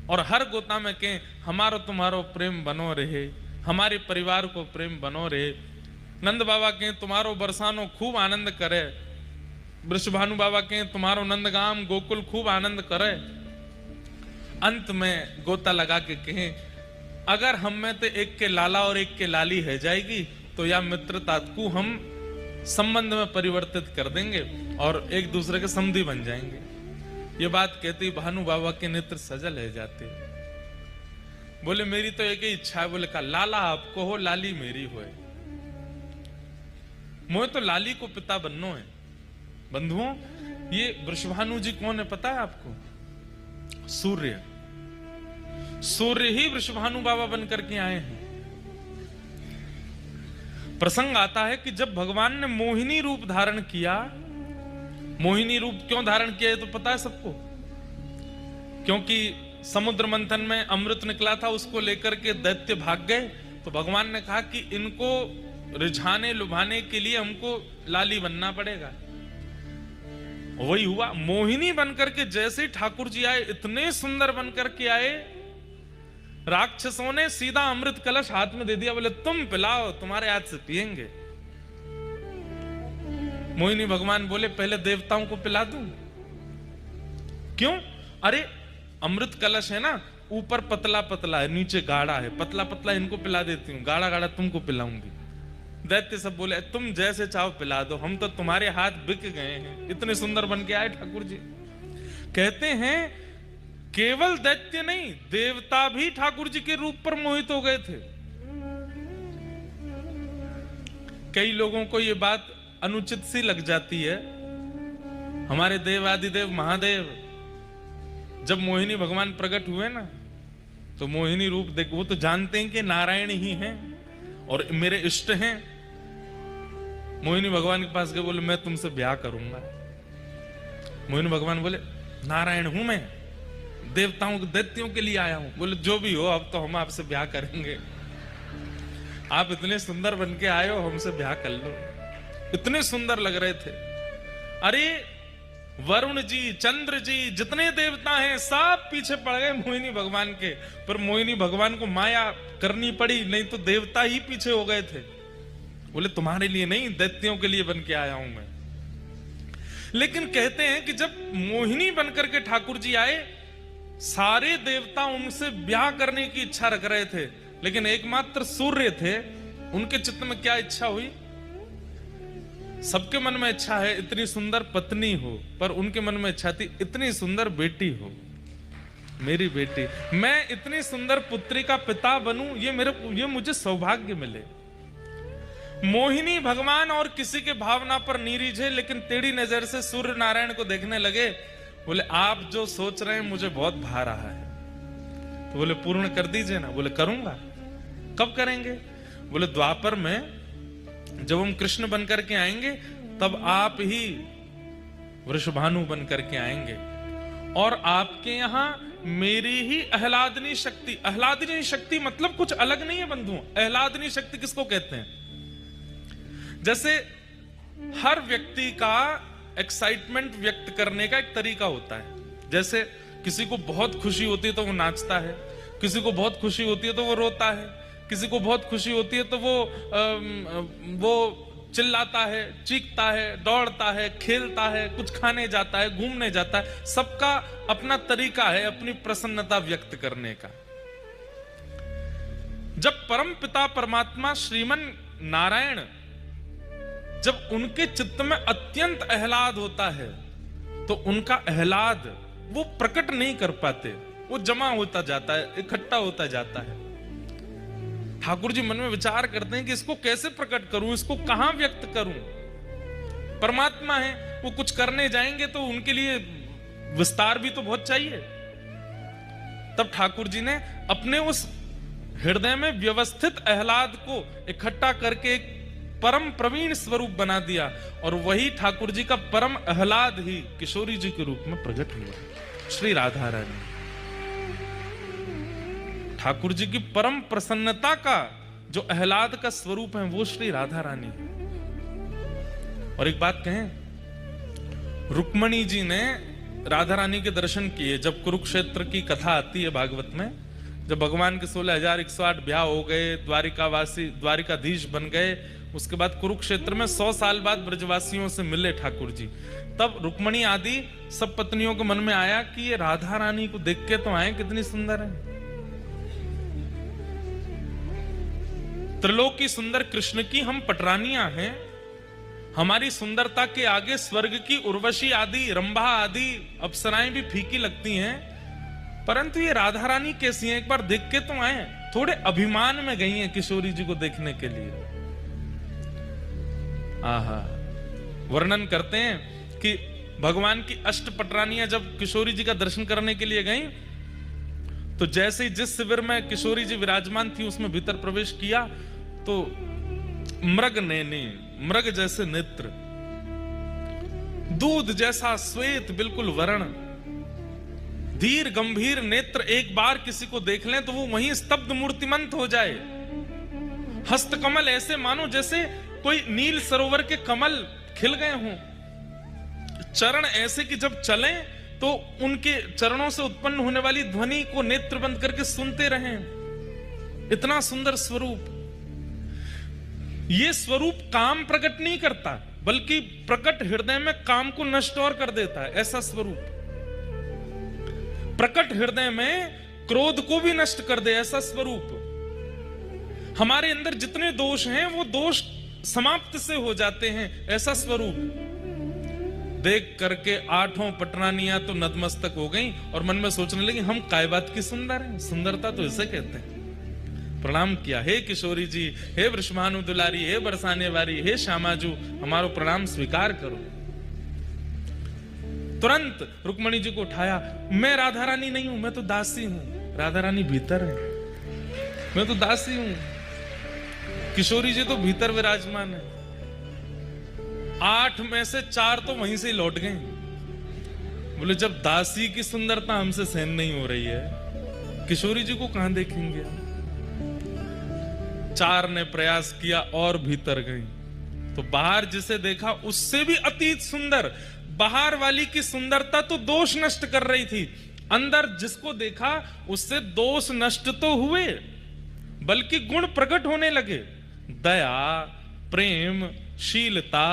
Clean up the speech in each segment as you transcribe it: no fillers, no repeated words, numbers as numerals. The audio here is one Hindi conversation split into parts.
और हर गोता में कहें हमारो तुम्हारो प्रेम बनो रहे, हमारे परिवार को प्रेम बनो रहे। नंद बाबा कहें तुम्हारो बरसानो खूब आनंद करे, वृषभानु बाबा कहें तुम्हारो नंदगाम गोकुल खूब आनंद करे। अंत में गोता लगा के कहें अगर हम में तो एक के लाला और एक के लाली है जाएगी तो या मित्रता को हम संबंध में परिवर्तित कर देंगे और एक दूसरे के समधी बन जाएंगे। ये बात कहती भानु बाबा के नेत्र सजल है जाते। बोले मेरी तो एक ही इच्छा है। बोले का लाला आपको हो, लाली मेरी हो। मोह तो लाली को पिता बननो है। बंधुओं, ये वृषभानु जी कौन है पता है आपको? सूर्य। सूर्य ही वृषभानु बाबा बनकर के आए हैं। प्रसंग आता है कि जब भगवान ने मोहिनी रूप धारण किया, मोहिनी रूप क्यों धारण किया तो पता है सबको? क्योंकि समुद्र मंथन में अमृत निकला था, उसको लेकर के दैत्य भाग गए। तो भगवान ने कहा कि इनको रिझाने लुभाने के लिए हमको लाली बनना पड़ेगा। वही हुआ। मोहिनी बनकर के जैसे ठाकुर जी आए, इतने सुंदर बनकर के आए, राक्षसों ने सीधा अमृत कलश हाथ में दे दिया। बोले तुम पिलाओ, तुम्हारे हाथ से पिएंगे। मोहिनी भगवान बोले पहले देवताओं को पिला दूं। क्यों? अरे अमृत कलश है ना, ऊपर पतला पतला है, नीचे गाढ़ा है। पतला पतला इनको पिला देती हूं, गाढ़ा गाढ़ा तुमको पिलाऊंगी। दैत्य सब बोले तुम जैसे चाहो पिला दो, हम तो तुम्हारे हाथ बिक गए हैं। इतने सुंदर बन के आए ठाकुर जी। कहते हैं केवल दैत्य नहीं, देवता भी ठाकुर जी के रूप पर मोहित हो गए थे। कई लोगों को यह बात अनुचित सी लग जाती है। हमारे देवादिदेव महादेव जब मोहिनी भगवान प्रकट हुए ना, तो मोहिनी रूप देख, वो तो जानते हैं कि नारायण ही हैं और मेरे इष्ट हैं। मोहिनी भगवान के पास गए, बोले मैं तुमसे ब्याह करूंगा। मोहिनी भगवान बोले नारायण हूं मैं, देवताओं दैत्यों के लिए आया हूं। बोले जो भी हो, अब तो हम आपसे ब्याह करेंगे। आप इतने सुंदर बन के आए हो, हमसे ब्याह कर लो। इतने सुंदर लग रहे थे। अरे वरुण जी, चंद्र जी, जितने देवता हैं सब पीछे पड़ गए मोहिनी भगवान के। पर मोहिनी भगवान को माया करनी पड़ी, नहीं तो देवता ही पीछे हो गए थे। बोले तुम्हारे लिए नहीं, दैत्यों के लिए बन के आया हूं मैं। लेकिन कहते हैं कि जब मोहिनी बनकर के ठाकुर जी आए, सारे देवता उनसे ब्याह करने की इच्छा रख रहे थे, लेकिन एकमात्र सूर्य थे। उनके चित्त में क्या इच्छा हुई? सबके मन में इच्छा है इतनी सुंदर पत्नी हो, पर उनके मन में इच्छा थी इतनी सुंदर बेटी हो, मेरी बेटी। मैं इतनी सुंदर पुत्री का पिता बनूं, ये मुझे सौभाग्य मिले। मोहिनी भगवान और किसी के भावना पर नहीं रीझे, लेकिन टेढ़ी नजर से सूर्य नारायण को देखने लगे। बोले आप जो सोच रहे हैं मुझे बहुत भा रहा है। तो बोले पूर्ण कर दीजिए ना। बोले करूंगा। कब करेंगे? बोले द्वापर में जब हम कृष्ण बन करके आएंगे, तब आप ही वृषभानु बन करके आएंगे और आपके यहां मेरी ही आह्लादनी शक्ति। आह्लादनी शक्ति मतलब कुछ अलग नहीं है बंधुओं। आह्लादनी शक्ति किसको कहते हैं? जैसे हर व्यक्ति का एक्साइटमेंट व्यक्त करने का एक तरीका होता है। जैसे किसी को बहुत खुशी होती है तो वो नाचता है, किसी को बहुत खुशी होती है तो वो रोता है, किसी को बहुत खुशी होती है तो वो चिल्लाता है, चीखता है, दौड़ता है, खेलता है, कुछ खाने जाता है, घूमने जाता है। सबका अपना तरीका है अपनी प्रसन्नता व्यक्त करने का। जब परम पिता परमात्मा श्रीमन नारायण, जब उनके चित्त में अत्यंत आह्लाद होता है, तो उनका आह्लाद वो प्रकट नहीं कर पाते, वो जमा होता जाता है, इकट्ठा होता जाता है। ठाकुर जी मन में विचार करते हैं कि इसको कैसे प्रकट करूं, इसको कहां व्यक्त करूं। परमात्मा है, वो कुछ करने जाएंगे तो उनके लिए विस्तार भी तो बहुत चाहिए। तब ठाकुर जी ने अपने उस हृदय में व्यवस्थित आह्लाद को इकट्ठा करके एक परम प्रवीण स्वरूप बना दिया, और वही ठाकुर जी का परम आह्लाद ही किशोरी जी के रूप में प्रकट हुआ। श्री राधा रानी ठाकुर जी की परम प्रसन्नता का जो आह्लाद का स्वरूप है, वो श्री राधा रानी है। और एक बात कहें, रुक्मणी जी ने राधा रानी के दर्शन किए। जब कुरुक्षेत्र की कथा आती है भागवत में, जब भगवान के 16,108 ब्याह हो गए, द्वारिकाधीश बन गए, उसके बाद कुरुक्षेत्र में 100 साल बाद ब्रजवासियों से मिले ठाकुर जी, तब रुक्मणी आदि सब पत्नियों के मन में आया कि ये राधा रानी को देख के तो आए, कितनी सुंदर है। त्रिलोक की सुंदर कृष्ण की हम पटरानियां हैं, हमारी सुंदरता के आगे स्वर्ग की उर्वशी आदि, रंभा आदि अप्सराएं भी फीकी लगती हैं, परंतु ये राधा रानी कैसी हैं, एक बार देख के तो आए। थोड़े अभिमान में गई हैं किशोरी जी को देखने के लिए। आहा, वर्णन करते हैं कि भगवान की अष्ट पटरानियां जब किशोरी जी का दर्शन करने के लिए गईं, तो जैसे ही जिस शिविर में किशोरी जी विराजमान थी उसमें भीतर प्रवेश किया, तो मृग नैने, मृग जैसे नेत्र, दूध जैसा श्वेत बिल्कुल वर्ण, धीर गंभीर नेत्र, एक बार किसी को देख लें तो वो वहीं स्तब्ध मूर्तिमंत हो जाए। हस्तकमल ऐसे मानो जैसे कोई नील सरोवर के कमल खिल गए हों। चरण ऐसे कि जब चलें तो उनके चरणों से उत्पन्न होने वाली ध्वनि को नेत्र बंद करके सुनते रहें। इतना सुंदर स्वरूप। ये स्वरूप काम प्रकट नहीं करता, बल्कि प्रकट हृदय में काम को नष्ट और कर देता है। ऐसा स्वरूप प्रकट हृदय में क्रोध को भी नष्ट कर दे, ऐसा स्वरूप। हमारे अंदर जितने दोष हैं वो दोष समाप्त से हो जाते हैं, ऐसा स्वरूप। देख करके 8 पटरानियां तो नतमस्तक हो गईं और मन में सोचने लगी, हम काय बात की सुंदर हैं, सुंदरता तो इसे कहते हैं। प्रणाम किया, हे किशोरी जी, हे वृषभानु दुलारी, हे बरसाने वाली, हे श्यामाजू, हमारो प्रणाम स्वीकार करो। तुरंत रुक्मणी जी को उठाया, मैं राधा रानी नहीं हूं, मैं तो दासी हूं। राधा रानी भीतर है, मैं तो दासी हूं। किशोरी जी तो भीतर विराजमान है। 8 में से 4 तो वहीं से लौट गए। बोले जब दासी की सुंदरता हमसे सहन नहीं हो रही है, किशोरी जी को कहां देखेंगे। 4 ने प्रयास किया और भीतर गई, तो बाहर जिसे देखा उससे भी अतीत सुंदर। बाहर वाली की सुंदरता तो दोष नष्ट कर रही थी, अंदर जिसको देखा उससे दोष नष्ट तो हुए, बल्कि गुण प्रकट होने लगे। दया, प्रेम, शीलता,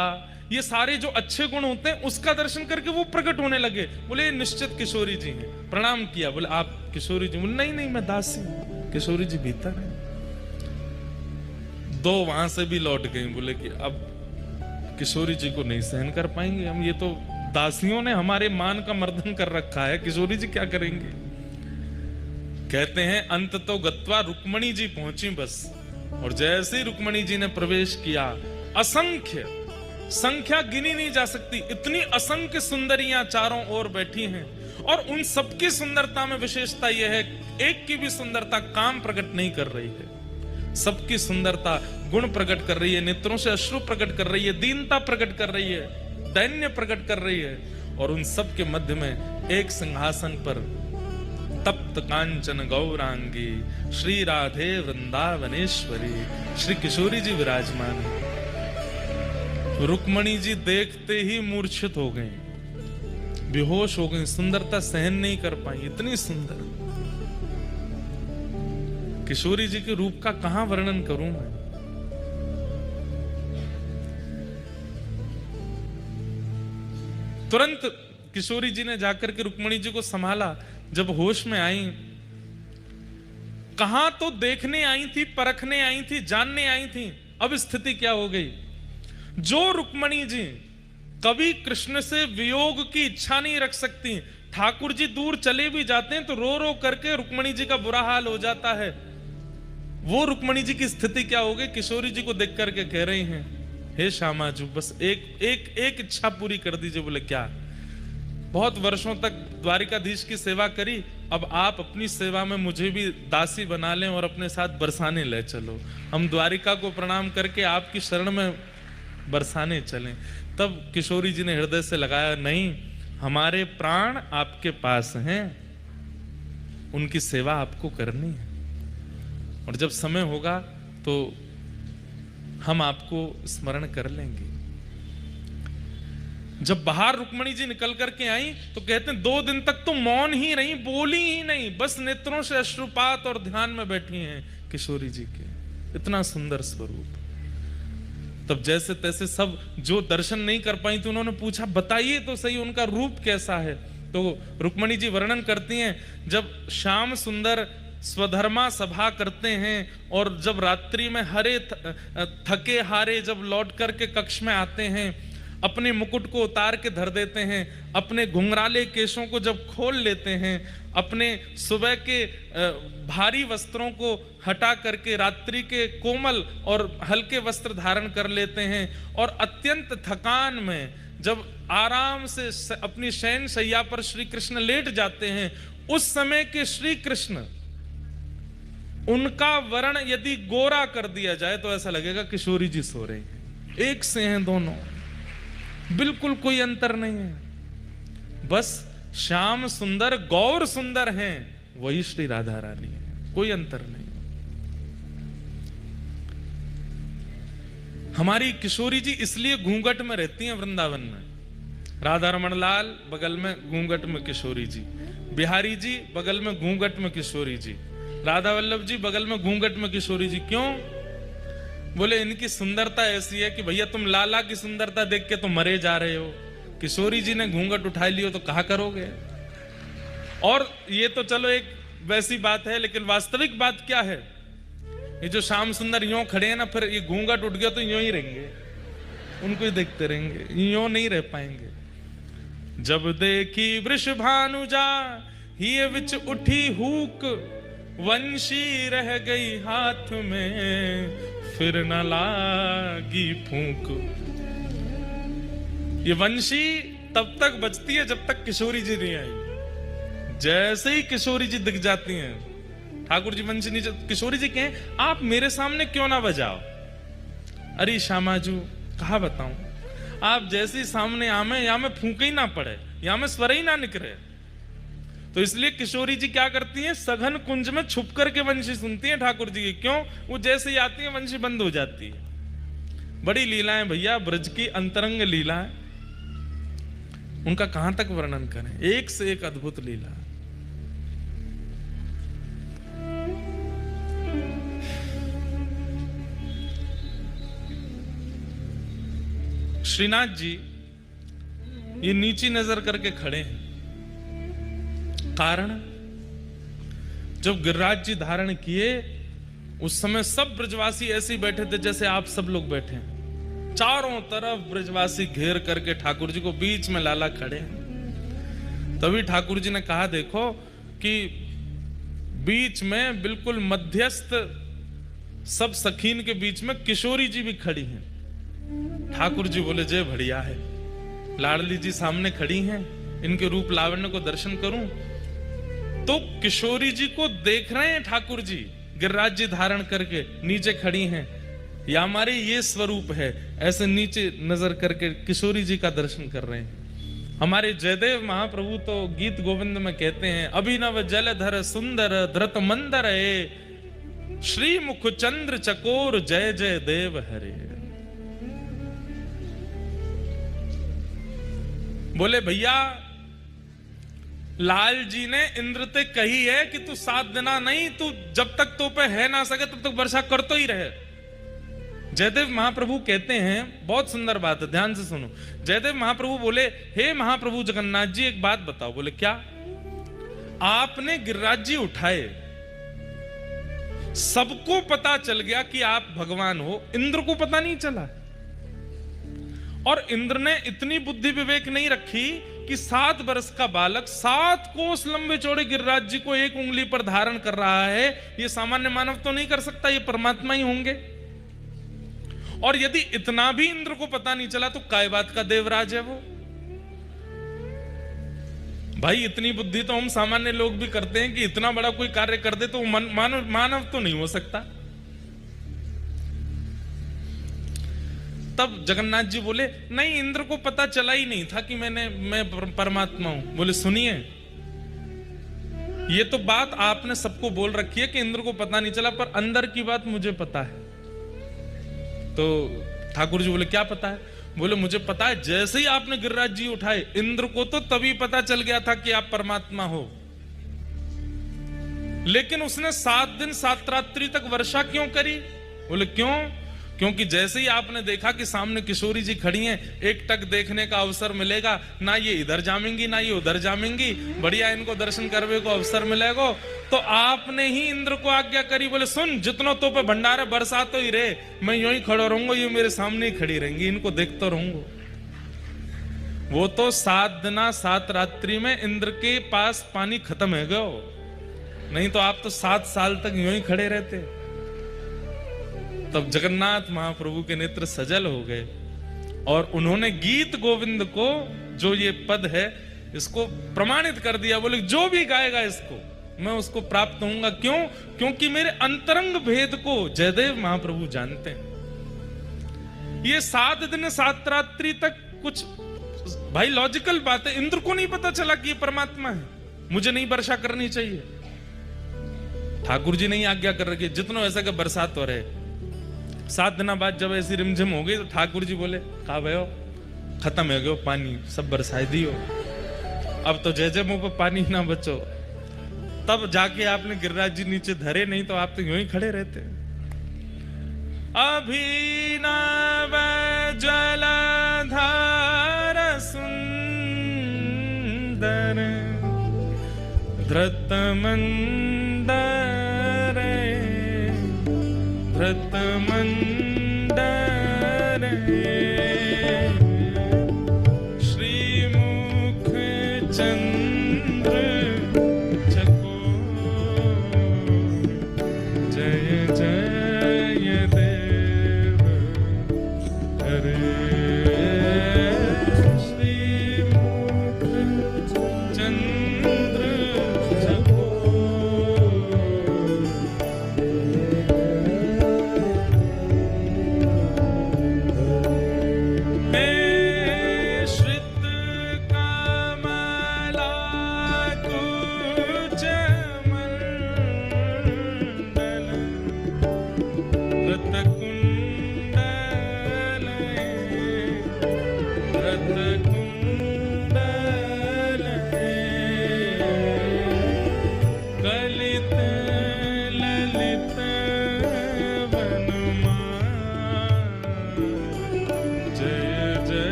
ये सारे जो अच्छे गुण होते हैं उसका दर्शन करके वो प्रकट होने लगे। बोले निश्चित किशोरी जी हैं। प्रणाम किया, बोले आप किशोरी जी? बोले नहीं नहीं, मैं दासी हूं। किशोरी जी भीतर है। 2 वहां से भी लौट गई। बोले कि अब किशोरी जी को नहीं सहन कर पाएंगे हम, ये तो दासियों ने हमारे मान का मर्दन कर रखा है, किशोरी जी क्या करेंगे। कहते हैं अंत तो गत्वा रुक्मणी जी पहुंची बस, और जैसे ही रुक्मणी जी ने प्रवेश किया, असंख्य, संख्या गिनी नहीं जा सकती, इतनी असंख्य सुंदरियां चारों ओर बैठी हैं, और उन सबकी सुंदरता में विशेषता यह है, एक की भी सुंदरता काम प्रकट नहीं कर रही है, सबकी सुंदरता गुण प्रकट कर रही है, नेत्रों से अश्रु प्रकट कर रही है, दीनता प्रकट कर रही है, दैन्य प्रकट कर रही है। और उन सब के मध्य में एक सिंहासन पर तप्त कांचन गौरांगी श्री राधे वृंदावनेश्वरी श्री किशोरी जी विराजमान है। रुक्मणी जी देखते ही मूर्छित हो गई, बेहोश हो गई, सुंदरता सहन नहीं कर पाई, इतनी सुंदर। किशोरी जी के रूप का कहां वर्णन करूं मैं। तुरंत किशोरी जी ने जाकर के रुक्मणी जी को संभाला। जब होश में आई, कहां तो देखने आई थी, परखने आई थी, जानने आई थी, अब स्थिति क्या हो गई। जो रुक्मणी जी कभी कृष्ण से वियोग की इच्छा नहीं रख सकती, ठाकुर जी दूर चले भी जाते हैं तो रो रो करके रुक्मणी जी का बुरा हाल हो जाता है, वो रुक्मणी जी की स्थिति क्या हो गई। किशोरी जी को देख करके कह रही हैं, हे श्यामाजू, बस एक इच्छा पूरी कर दीजिए। बोले क्या? बहुत वर्षों तक द्वारिकाधीश की सेवा करी, अब आप अपनी सेवा में मुझे भी दासी बना लें और अपने साथ बरसाने ले चलो, हम द्वारिका को प्रणाम करके आपकी शरण में बरसाने चलें। तब किशोरी जी ने हृदय से लगाया, नहीं, हमारे प्राण आपके पास हैं, उनकी सेवा आपको करनी है, और जब समय होगा तो हम आपको स्मरण कर लेंगे। जब बाहर रुक्मणी जी निकल करके आई तो कहते हैं 2 दिन तक तो मौन ही रही, बोली ही नहीं, बस नेत्रों से अश्रुपात और ध्यान में बैठी हैं किशोरी जी के। इतना सुंदर स्वरूप। तब जैसे तैसे सब जो दर्शन नहीं कर पाई थी उन्होंने पूछा बताइए तो सही उनका रूप कैसा है। तो रुक्मणी जी वर्णन करती हैं, जब श्याम सुंदर स्वधर्मा सभा करते हैं और जब रात्रि में हरे थके हारे जब लौट करके कक्ष में आते हैं, अपने मुकुट को उतार के धर देते हैं, अपने घुंघराले केशों को जब खोल लेते हैं, अपने सुबह के भारी वस्त्रों को हटा करके रात्रि के कोमल और हल्के वस्त्र धारण कर लेते हैं और अत्यंत थकान में जब आराम से अपनी शयन शैया पर श्री कृष्ण लेट जाते हैं, उस समय के श्री कृष्ण, उनका वर्ण यदि गोरा कर दिया जाए तो ऐसा लगेगा किशोरी जी सो रही हैं। एक से हैं दोनों, बिल्कुल कोई अंतर नहीं है। बस श्याम सुंदर गौर सुंदर हैं, वही श्री राधा रानी है, कोई अंतर नहीं। हमारी किशोरी जी इसलिए घूंघट में रहती हैं वृंदावन में। राधा रमण लाल बगल में घूंघट में किशोरी जी, बिहारी जी बगल में घूंघट में किशोरी जी, राधा वल्लभ जी बगल में घूंघट में किशोरी जी। क्यों? बोले इनकी सुंदरता ऐसी है कि भैया तुम लाला की सुंदरता देख के तो मरे जा रहे हो, किशोरी जी ने घूंघट उठा लियो तो कहा करोगे। और ये तो चलो एक वैसी बात है, लेकिन वास्तविक बात क्या है, ये जो श्याम सुंदर यूं खड़े हैं ना, फिर ये घूंघट उठ गया तो यूं ही रहेंगे, उनको ही देखते रहेंगे, यूं नहीं रह पाएंगे। जब देखी वृषभानुजा ही विच उठी हुक, वंशी रह गई हाथ में फिर न लागी फूंक। ये वंशी तब तक बजती है जब तक किशोरी जी नहीं आई। जैसे ही किशोरी जी दिख जाती हैं, ठाकुर जी वंशी नीचे, किशोरी जी कहें आप मेरे सामने क्यों ना बजाओ। अरे श्यामाजू कहा बताऊं, आप जैसे ही सामने आमे यहां में फूंक ही ना पड़े, यहां में स्वर ही ना निकले। तो इसलिए किशोरी जी क्या करती हैं, सघन कुंज में छुप करके वंशी सुनती हैं ठाकुर जी की। क्यों? वो जैसे ही आती है वंशी बंद हो जाती है। बड़ी लीलाएं भैया, ब्रज की अंतरंग लीलाएं, उनका कहां तक वर्णन करें, एक से एक अद्भुत लीला। श्रीनाथ जी ये नीची नजर करके खड़े हैं। कारण, जब गिरिराज जी धारण किए उस समय सब ब्रजवासी ऐसे ही बैठे थे जैसे आप सब लोग बैठे हैं। चारों तरफ ब्रजवासी घेर करके ठाकुर जी को, बीच में लाला खड़े हैं। तभी ठाकुर जी ने कहा देखो कि बीच में बिल्कुल मध्यस्थ सब सखीन के बीच में किशोरी जी भी खड़ी हैं। ठाकुर जी बोले जय बढ़िया है, लाडली जी सामने खड़ी हैं, इनके रूप लावण्य को दर्शन करूं। तो किशोरी जी को देख रहे हैं ठाकुर जी, गिरिराज जी धारण करके नीचे खड़ी हैं, या हमारे ये स्वरूप है, ऐसे नीचे नजर करके किशोरी जी का दर्शन कर रहे हैं। हमारे जयदेव महाप्रभु तो गीत गोविंद में कहते हैं, अभिनव जलधर सुंदर धृत मंदर है, श्री मुख चंद्र चकोर जय जय देव हरे। बोले भैया लाल जी ने इंद्र ते कही है कि तू 7 दिना नहीं, तू जब तक तो पे है ना सके तब तक वर्षा करतो ही रहे। जयदेव महाप्रभु कहते हैं, बहुत सुंदर बात है, ध्यान से सुनो। जयदेव महाप्रभु बोले, हे महाप्रभु जगन्नाथ जी एक बात बताओ। बोले क्या? आपने गिरिराज जी उठाए, सबको पता चल गया कि आप भगवान हो, इंद्र को पता नहीं चला। और इंद्र ने इतनी बुद्धि विवेक नहीं रखी कि 7 वर्ष का बालक 7 कोस लंबे चौड़े गिरिराज जी को एक उंगली पर धारण कर रहा है, ये सामान्य मानव तो नहीं कर सकता, ये परमात्मा ही होंगे। और यदि इतना भी इंद्र को पता नहीं चला तो काय बात का देवराज है वो। भाई इतनी बुद्धि तो हम सामान्य लोग भी करते हैं कि इतना बड़ा कोई कार्य कर दे तो मानव तो नहीं हो सकता। तब जगन्नाथ जी बोले नहीं, इंद्र को पता चला ही नहीं था कि मैं परमात्मा हूं। बोले सुनिए, ये तो बात आपने सबको बोल रखी है कि इंद्र को पता नहीं चला, पर अंदर की बात मुझे पता है। तो ठाकुर जी बोले क्या पता है? बोले मुझे पता है, जैसे ही आपने गिरिराज जी उठाए, इंद्र को तो तभी पता चल गया था कि आप परमात्मा हो। लेकिन उसने 7 दिन 7 रात्रि तक वर्षा क्यों करी? बोले क्यों? क्योंकि जैसे ही आपने देखा कि सामने किशोरी जी खड़ी हैं, एक टक देखने का अवसर मिलेगा, ना ये इधर जामेंगी ना ये उधर जामेंगी, बढ़िया इनको दर्शन करने को अवसर मिलेगा, तो आपने ही इंद्र को आज्ञा करी। बोले सुन, जितना तो पे भंडार है बरसा तो ही रे, मैं यूं ही खड़ा रहूंगा, ये मेरे सामने ही खड़ी रहेंगी, इनको देखता रहूंगा। वो तो 7 दिन 7 रात्रि में इंद्र के पास पानी खत्म है गयो, नहीं तो आप तो 7 साल तक यूं ही खड़े रहते। तब जगन्नाथ महाप्रभु के नेत्र सजल हो गए और उन्होंने गीत गोविंद को, जो ये पद है, इसको प्रमाणित कर दिया। बोले जो भी गाएगा इसको मैं उसको प्राप्त होऊंगा। क्यों? क्योंकि मेरे अंतरंग भेद को जयदेव महाप्रभु जानते हैं। ये 7 दिन 7 रात्रि तक कुछ भाई लॉजिकल बात है, इंद्र को नहीं पता चला कि ये परमात्मा है, मुझे नहीं वर्षा करनी चाहिए। ठाकुर जी नहीं आज्ञा कर रखी, जितना ऐसा कि बरसात हो रहे। 7 दिन बाद जब ऐसी रिमझिम हो गई तो ठाकुर जी बोले कहा भयो खत्म हो गयो पानी, सब बरसाई दियो, अब तो जय जय मुंह पर पानी ना बचो। तब जाके आपने गिरिराज जी नीचे धरे, नहीं तो आप तो यूं ही खड़े रहते। अभिनव जलधार सुंदर धृत मंदर धृत मंदर श्रीमुख चंद्र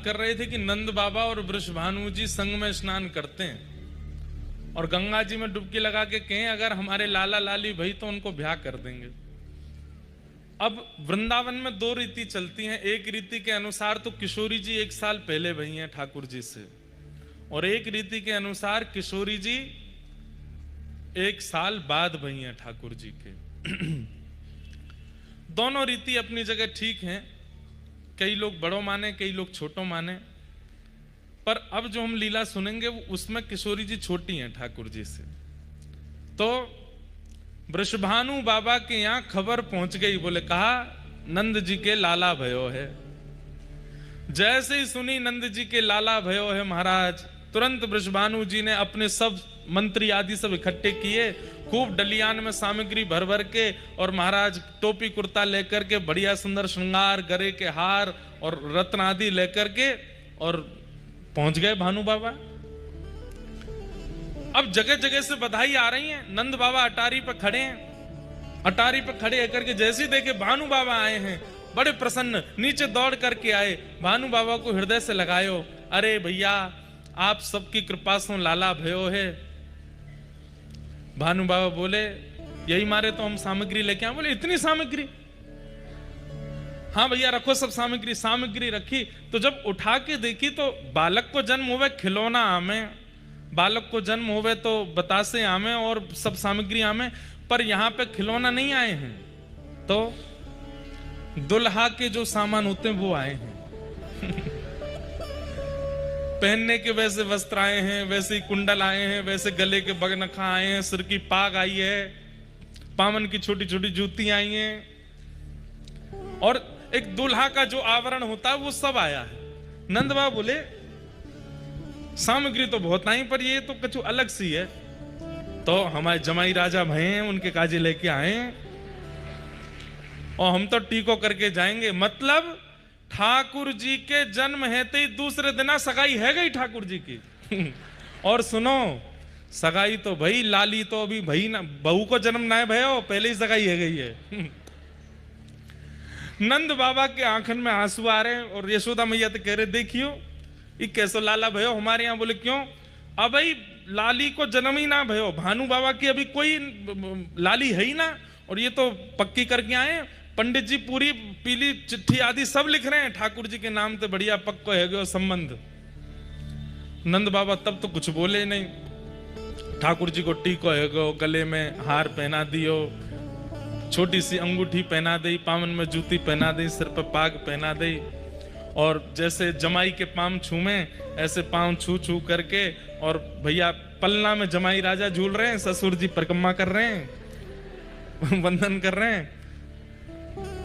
कर रहे थे कि नंद बाबा और वृषभानु जी संग में स्नान करते हैं और गंगा जी में डुबकी लगा के कहें अगर हमारे लाला लाली भाई तो उनको ब्याह कर देंगे। अब वृंदावन में 2 रीति चलती हैं। एक रीति के अनुसार तो किशोरी जी 1 साल पहले भई हैं ठाकुर जी से, और एक रीति के अनुसार किशोरी जी 1 साल बाद भई हैं ठाकुर जी के। दोनों रीति अपनी जगह ठीक हैं, कई लोग बड़ों माने कई लोग छोटों माने, पर अब जो हम लीला सुनेंगे उसमें किशोरी जी छोटी हैं ठाकुर जी से। तो वृषभानु बाबा के यहां खबर पहुंच गई, बोले कहा नंद जी के लाला भयो है। जैसे ही सुनी नंद जी के लाला भयो है महाराज, तुरंत वृषभानु जी ने अपने सब मंत्री आदि सब इकट्ठे किए, खूब डलियान में सामग्री भर भर के, और महाराज टोपी कुर्ता लेकर के, बढ़िया सुंदर श्रृंगार, गरे के हार और रत्न आदि लेकर के, और पहुंच गए भानु बाबा। अब जगह जगह से बधाई आ रही है। नंद बाबा अटारी पर खड़े हैं, अटारी पर खड़े होकर के जैसे ही देखे भानु बाबा आए हैं, बड़े प्रसन्न नीचे दौड़ करके आए, भानु बाबा को हृदय से लगायो, अरे भैया आप सबकी कृपा से लाला भयो है। भानु बाबा बोले यही मारे तो हम सामग्री लेके आए। बोले इतनी सामग्री? हाँ भैया रखो सब सामग्री। सामग्री रखी तो जब उठा के देखी तो बालक को जन्म हुए खिलौना आमे, बालक को जन्म हुए तो बतासे आमे और सब सामग्री आमे, पर यहाँ पे खिलौना नहीं आए हैं, तो दुल्हा के जो सामान होते हैं वो आए हैं। पहनने के वैसे वस्त्र आए हैं, वैसे ही कुंडल आए हैं, वैसे गले के बगनखा आए हैं, सिर की पाग आई है, पावन की छोटी छोटी जूती आई हैं, और एक दुल्हा का जो आवरण होता है वो सब आया है। नंद बाबा बोले सामग्री तो बहुत आई, पर ये तो कुछ अलग सी है। तो हमारे जमाई राजा भय हैं, उनके काजे लेके आए हैं और हम तो टीको करके जाएंगे। मतलब ठाकुर जी के जन्म हेते ही दूसरे दिन सगाई है गई ठाकुर जी की। और सुनो, सगाई तो भाई, लाली तो अभी भाई ना, बहू को जन्म ना है भयो, पहले ही सगाई है गई है। नंद बाबा के आंखन में आंसू आ रहे हैं और यशोदा मैया तो कह रहे देखियो ये कैसो लाला भयो हमारे यहाँ। बोले क्यों? अब भाई लाली को जन्म ही ना भयो, भानु बाबा की अभी कोई लाली है ही ना, और ये तो पक्की करके आए। पंडित जी पूरी पीली चिट्ठी आदि सब लिख रहे हैं ठाकुर जी के नाम से, बढ़िया पक्को है गयो संबंध। नंद बाबा तब तो कुछ बोले नहीं। ठाकुर जी को टीको है गयो, गले में हार पहना दियो, छोटी सी अंगूठी पहना दी, पावन में जूती पहना दी, सिर पर पाग पहना दी, और जैसे जमाई के पांव छूमे ऐसे पांव छू छू करके, और भैया पलना में जमाई राजा झूल रहे हैं, ससुर जी परिक्रमा कर रहे हैं, वंदन कर रहे हैं।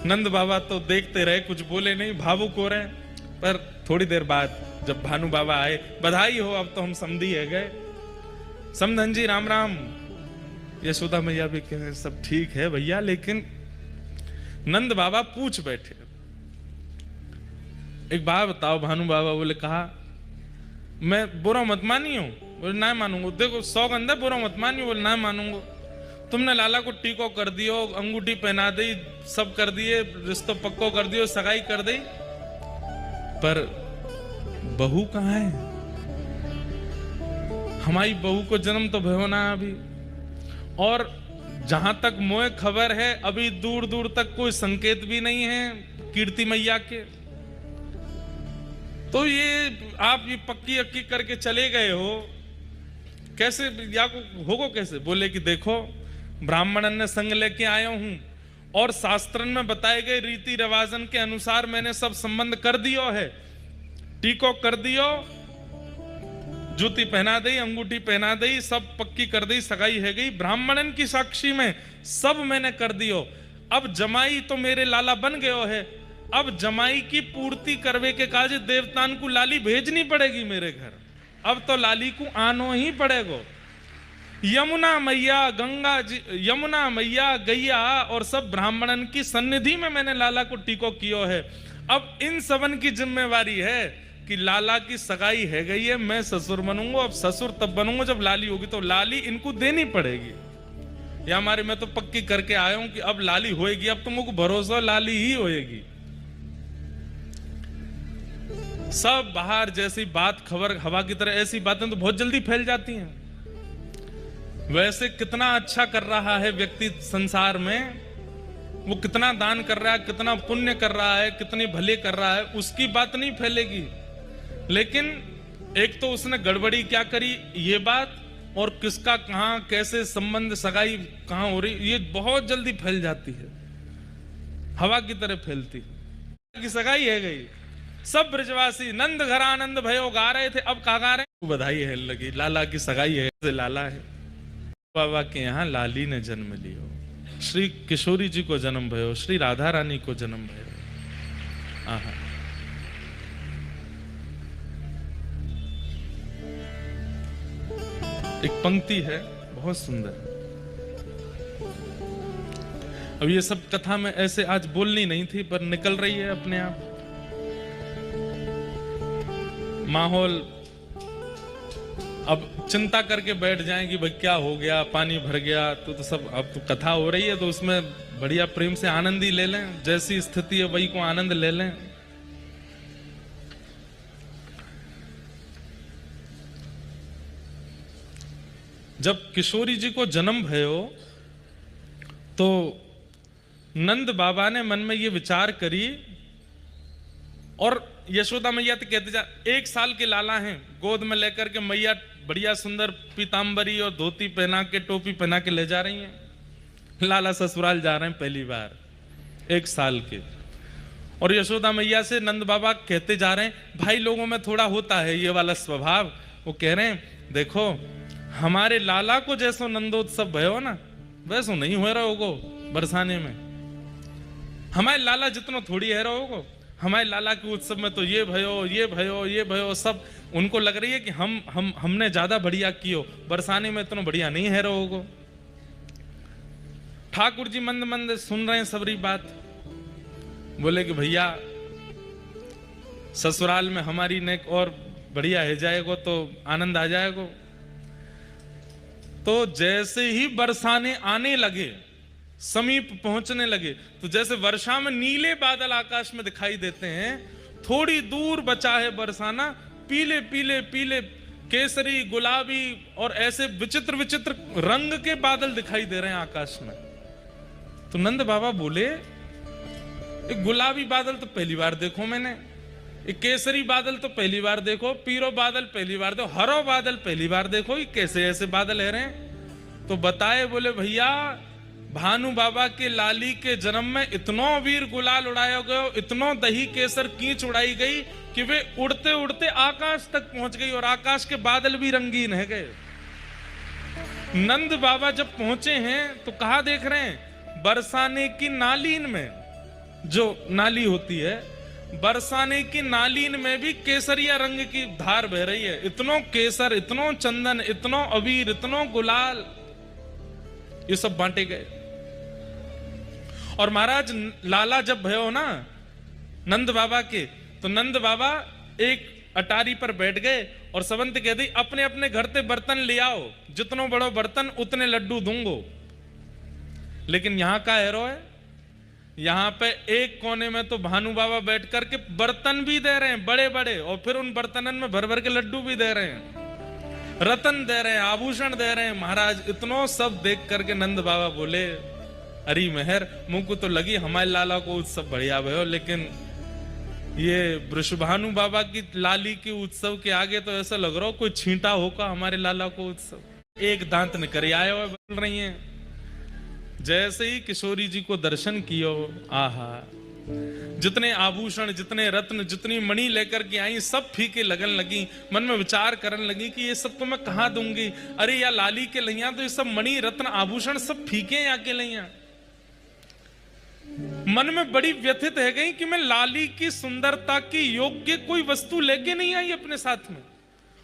नंद बाबा तो देखते रहे, कुछ बोले नहीं, भावुक हो रहे हैं। पर थोड़ी देर बाद जब भानु बाबा आए, बधाई हो, अब तो हम समधी है गए, समधन जी राम राम। यशोदा मैया भी कहे सब ठीक है भैया, लेकिन नंद बाबा पूछ बैठे एक बात बताओ। भानु बाबा बोले कहा मैं बुरा मत मानियो। बोले ना मानूंगा। देखो सौगंध है, बुरा मत मानियो। बोले ना मानूंगा। तुमने लाला को टीको कर दियो, अंगूठी पहना दी, सब कर दिए, रिश्तो पक्को कर दियो, सगाई कर दी, पर बहू कहाँ है? हमारी बहू को जन्म तो भयो ना अभी, और जहां तक मोए खबर है अभी दूर दूर तक कोई संकेत भी नहीं है कीर्ति मैया के। तो ये आप ये पक्की अक्की करके चले गए हो, कैसे या होगो कैसे? बोले कि देखो ब्राह्मणन ने संग लेके आया हूं, और शास्त्रन में बताए गए रीति रिवाजन के अनुसार मैंने सब संबंध कर दियो है, टीको कर दियो, जूती पहना दी, अंगूठी पहना दी, सब पक्की कर दी, सगाई है गई, ब्राह्मणन की साक्षी में सब मैंने कर दियो। अब जमाई तो मेरे लाला बन गयो है, अब जमाई की पूर्ति करवे के काज देवतान को लाली भेजनी पड़ेगी मेरे घर। अब तो लाली को आनो ही पड़ेगो। यमुना मैया, गंगा जी, यमुना मैया, गैया और सब ब्राह्मणन की सन्निधि में मैंने लाला को टीको कियो है। अब इन सबन की जिम्मेवारी है कि लाला की सगाई है गई है, मैं ससुर बनूंगा। अब ससुर तब बनूंगा जब लाली होगी, तो लाली इनको देनी पड़ेगी। या हमारे मैं तो पक्की करके आया हूं कि अब लाली होएगी, अब तुमको भरोसा लाली ही होएगी। सब बाहर जैसी बात खबर हवा की तरह, ऐसी बातें तो बहुत जल्दी फैल जाती हैं। वैसे कितना अच्छा कर रहा है व्यक्ति संसार में, वो कितना दान कर रहा है, कितना पुण्य कर रहा है, कितने भले कर रहा है, उसकी बात नहीं फैलेगी। लेकिन एक तो उसने गड़बड़ी क्या करी ये बात, और किसका कहां कैसे संबंध, सगाई कहां हो रही, ये बहुत जल्दी फैल जाती है, हवा की तरह फैलती है। की सगाई है गई, सब ब्रजवासी नंद घर आनंद भयो गा रहे थे, अब कहा गा रहे हैं? बधाई है लगी, लाला की सगाई है, लाला है। बाबा के यहाँ लाली ने जन्म लियो, श्री किशोरी जी को जन्म भयो, श्री राधा रानी को जन्म भयो। आहा, एक पंक्ति है बहुत सुंदर। अब ये सब कथा में ऐसे आज बोलनी नहीं थी, पर निकल रही है अपने आप। माहौल अब चिंता करके बैठ जाएं कि भाई क्या हो गया, पानी भर गया, तो सब अब तो कथा हो रही है, तो उसमें बढ़िया प्रेम से आनंद ही ले लें, जैसी स्थिति है वही को आनंद ले लें। जब किशोरी जी को जन्म भयो तो नंद बाबा ने मन में ये विचार करी, और यशोदा मैया तो कहते जा 1 साल के लाला हैं, गोद में लेकर के मैया बढ़िया सुंदर पीतांबरी और धोती पहना के टोपी पहना के ले जा रही हैं। लाला ससुराल जा रहे हैं पहली बार 1 साल के, और यशोदा मैया से नंद बाबा कहते जा रहे हैं, भाई लोगों में थोड़ा होता है ये वाला स्वभाव। वो कह रहे हैं देखो हमारे लाला को जैसो नंदोत्सव भयो ना वैसो नहीं हो रहा होगो बरसाने में, हमारे लाला जितना थोड़ी है रहोगो, हमारे लाला के उत्सव में तो ये भयो ये भयो ये भयो, सब उनको लग रही है कि हमने ज्यादा बढ़िया कियो, बरसाने में इतना बढ़िया नहीं है रहोगो। ठाकुर जी मंद मंद सुन रहे हैं सबरी बात, बोले कि भैया ससुराल में हमारी नेक और बढ़िया है जाएगो तो आनंद आ जाएगो। तो जैसे ही बरसाने आने लगे, समीप पहुंचने लगे, तो जैसे वर्षा में नीले बादल आकाश में दिखाई देते हैं, थोड़ी दूर बचा है बरसाना, पीले पीले पीले केसरी गुलाबी और ऐसे विचित्र विचित्र रंग के बादल दिखाई दे रहे हैं आकाश में। तो नंद बाबा बोले एक गुलाबी बादल तो पहली बार देखो मैंने, एक केसरी बादल तो पहली बार देखो, पीरो बादल पहली बार देखो, हरो बादल पहली बार देखो, ये कैसे ऐसे बादल है रहे हैं। तो बताए, बोले भैया भानु बाबा के लाली के जन्म में इतनो वीर गुलाल उड़ाया गयो, इतनो दही केसर कीच उड़ाई गई कि वे उड़ते उड़ते आकाश तक पहुंच गई और आकाश के बादल भी रंगीन है गए। नंद बाबा जब पहुंचे हैं तो कहा देख रहे हैं, बरसाने की नालीन में, जो नाली होती है, बरसाने की नालीन में भी केसरिया रंग की धार बह रही है। इतनो केसर, इतनो चंदन, इतनो अबीर, इतनो गुलाल, ये सब बांटे गए। और महाराज लाला जब भयो ना नंद बाबा के, तो नंद बाबा एक अटारी पर बैठ गए और सवंत कह दी, अपने अपने घर से बर्तन ले आओ, जितनो बड़ो बर्तन उतने लड्डू दूंगो। लेकिन यहां का हैरो है, यहां पे एक कोने में तो भानु बाबा बैठ करके बर्तन भी दे रहे हैं बड़े बड़े, और फिर उन बर्तनन में भर भर के लड्डू भी दे रहे हैं, रतन दे रहे हैं, आभूषण दे रहे हैं। महाराज इतनो सब देख करके नंद बाबा बोले, अरे मेहर मुंह को तो लगी हमारे लाला को उत्सव बढ़िया भयो, लेकिन ये वृषभानु बाबा की लाली के उत्सव के आगे तो ऐसा लग रहा हो कोई छींटा होगा हमारे लाला को उत्सव। एक दांत निकल आए हुए बोल रही हैं। जैसे ही किशोरी जी को दर्शन कियो, आहा, जितने आभूषण, जितने रत्न, जितनी मणि लेकर के आई, सब फीके लगन लगी। मन में विचार करने लगी कि ये सब तो मैं कहां दूंगी, अरे या लाली के लैया तो ये सब मणि रत्न आभूषण सब फीके या के लैया। मन में बड़ी व्यथित है गई कि मैं लाली की सुंदरता की योग्य कोई वस्तु लेके नहीं आई अपने साथ में,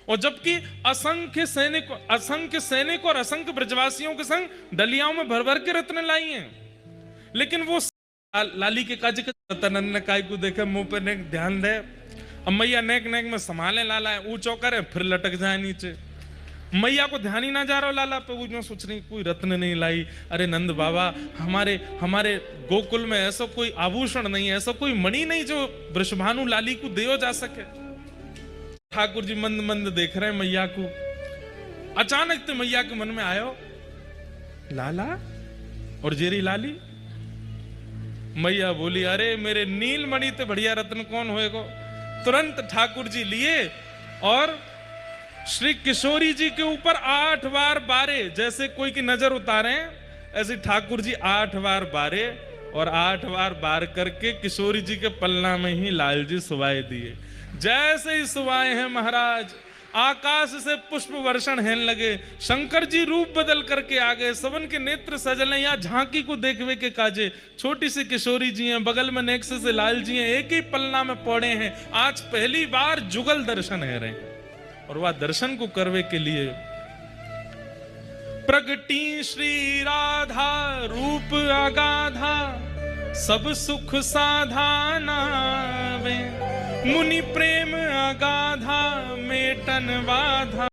और जबकि असंख्य सैनिक और असंख्य ब्रजवासियों के संग डलियाओं में भर भर के रत्न लाई हैं, लेकिन वो लाली के काज तनन काय को देखे मुंह पे नेक ध्यान दे, अब मैया नेक नेक में संभाले लाला है, ऊंचो करे फिर लटक जाए नीचे। मैया को ध्यान ही ना जा रहा लाला पे, वो सोच रही कोई रत्न नहीं लाई। अरे नंद बाबा, हमारे गोकुल में ऐसा कोई आभूषण नहीं है, ऐसा कोई मणि नहीं जो वृषभानु लाली को दियो जा सके। ठाकुर जी मंद मंद देख रहे हैं मैया को। अचानक तो मैया के मन में आयो, लाला और जेरी लाली। मैया बोली, अरे मेरे नीलमणि तो बढ़िया रत्न कौन होएगो। तुरंत ठाकुर जी लिए और श्री किशोरी जी के ऊपर 8 बार बारे, जैसे कोई की नजर उतारे ऐसे ठाकुर जी 8 बार बारे, और 8 बार बार करके किशोरी जी के पलना में ही लाल जी सुवाए दिए। जैसे ही सुवाए हैं महाराज, आकाश से पुष्प वर्षण हेन लगे, शंकर जी रूप बदल करके आ गए, सबन के नेत्र सजले, यहाँ झांकी को देखवे के काजे। छोटी सी किशोरी जी हैं, बगल में नेक्स से लाल जी हैं, एक ही पलना में पौड़े हैं। आज पहली बार जुगल दर्शन है रहे, और वह दर्शन को करवे के लिए प्रगटी श्री राधा रूप अगाधा, सब सुख साधाना वे, मुनि प्रेम अगाधा मेटन बाधा।